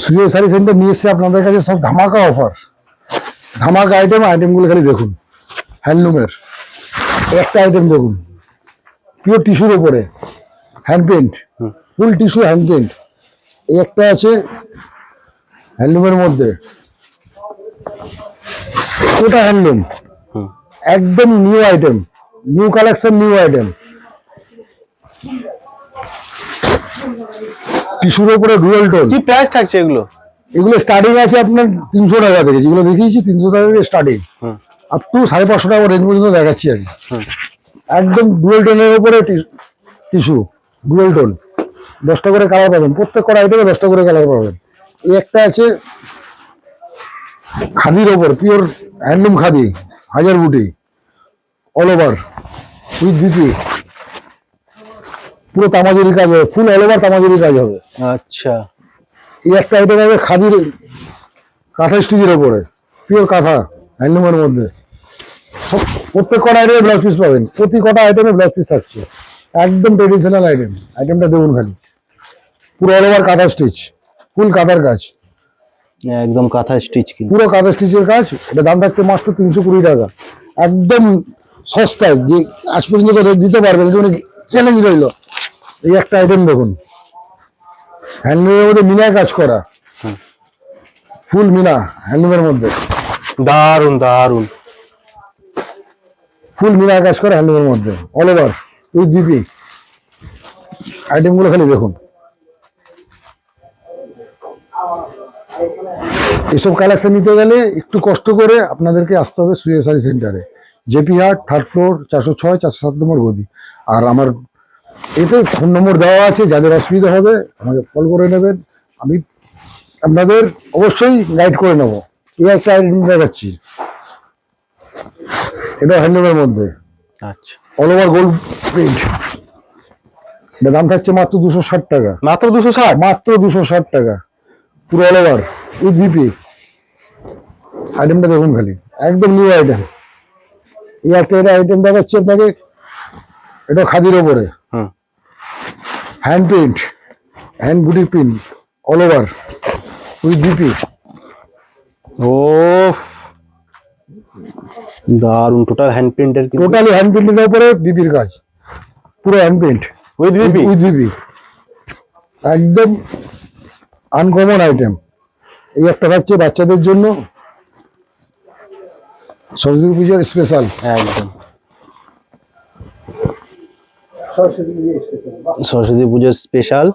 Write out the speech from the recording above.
Sujoy sari centre নিয়ে এসছে আপনাদের কাছে সব ধামাকা অফার, ধামাকা আইটেমগুলো খালি দেখুন। হ্যান্ডলুমের একটা আইটেম দেখুন, পিওর টিস্যুর উপরে হ্যান্ড পেন্ট, ফুল টিস্যু হ্যান্ড পেন্ট। এই একটা আছে হ্যান্ডলুমের মধ্যে, ওটা হ্যান্ডলুম, একদম new item, new collection, new item. টিস্যুর উপরে ডুয়াল টোন। কি প্রাইস থাকছে এগুলো? এগুলো স্টার্টিং আছে আপনার 300 টাকা থেকে, যেগুলো দেখিয়েছি 300 টাকা থেকে স্টার্টিং, আপ টু 550 টাকা রেঞ্জ পর্যন্ত দেখাচ্ছি আমি। একদম ডুয়াল টোনের উপরে টিস্যু, ডুয়াল টোন, 10টা করে কালার পাবেন, প্রত্যেক কটা আইটেমে 10টা করে কালার পাবেন। এই একটা আছে খাদির ওপর, পিওর হ্যান্ডলুম খাদি, হাজার বুটি, অল ওভার উইথ বিপি, পুরো তামাজুরি কাজ হবে, ফুল অল ওভার তামাজুরি কাজ হবে। আচ্ছা, এই একটা আইটেম হবে খাদির কাঁথা স্টিচের ওপরে, পিওর কাঁথা হ্যান্ডলুমের মধ্যে। প্রত্যেক কটা আইটেমে ব্লাউজ পিস পাবেন, প্রতি কটা আইটেমে ব্লাউজ পিস থাকছে, একদম ট্রেডিশনাল আইটেম। আইটেমটা দেখুন খালি, পুরো অল ওভার কাঁথা স্টিচ, ফুল কাঁথার কাজ, একদম কাঁথা স্টিচ, পুরো কাঁথা স্টিচের কাজ। এটা দাম থাকছে মাত্র 320 টাকা, একদম সস্তায়, যে আজ পর্যন্ত দিতে পারবেন, চ্যালেঞ্জ রইল। এই একটা আইটেম দেখুন, হ্যান্ডলুমের মধ্যে মিনায় কাজ করা, ফুল মিনা হ্যান্ডলুমের মধ্যে, দারুন দারুন, ফুল মিনায় কাজ করা হ্যান্ডলুমের মধ্যে, অল ওভার উইথ বিপি। আইটেমগুলো খালি দেখুন। এসব কালেকশন নিতে গেলে একটু কষ্ট করে আপনাদেরকে আসতে হবে সুজয় শাড়ি সেন্টারে, জেপি হাট, 3rd ফ্লোর, 406 407 নম্বর গদি। আর আমার এতে ফোন নম্বর দেওয়া আছে, যাদের অসুবিধা হবে আমাকে কল করে নেবেন, আমি আপনাদের অবশ্যই গাইড করে নেব। এই একটা আইটেম দেখাচ্ছি, এটা হ্যান্ডলুমের মধ্যে, আচ্ছা, অল ওভার গোল্ড প্রিন্ট। এটা দাম থাকছে মাত্র 260 টাকা, মাত্র 260, মাত্র 260 টাকা, পুরো অল ওভার উইথ বিপি। আইটেমটা দেখুন খালি, একদম নিউ আইটেম। এই একটা আইটেম দেখাচ্ছি আপনাকে, এটা খাদির ওপরে, হ্যান্ড প্রিন্ট, হ্যান্ড বুটি print, all over with BP. ও দারুন, টোটাল হ্যান্ড প্রিন্টের, টোটালি হ্যান্ড প্রিন্টের উপরে বিপির কাজ, পুরো hand print with BP, with BP, একদম আনকমন আইটেম। এই একটা থাকছে বাচ্চাদের জন্য, সরস্বতী পুজোর স্পেশাল, একদম সরস্বতী পুজোর স্পেশাল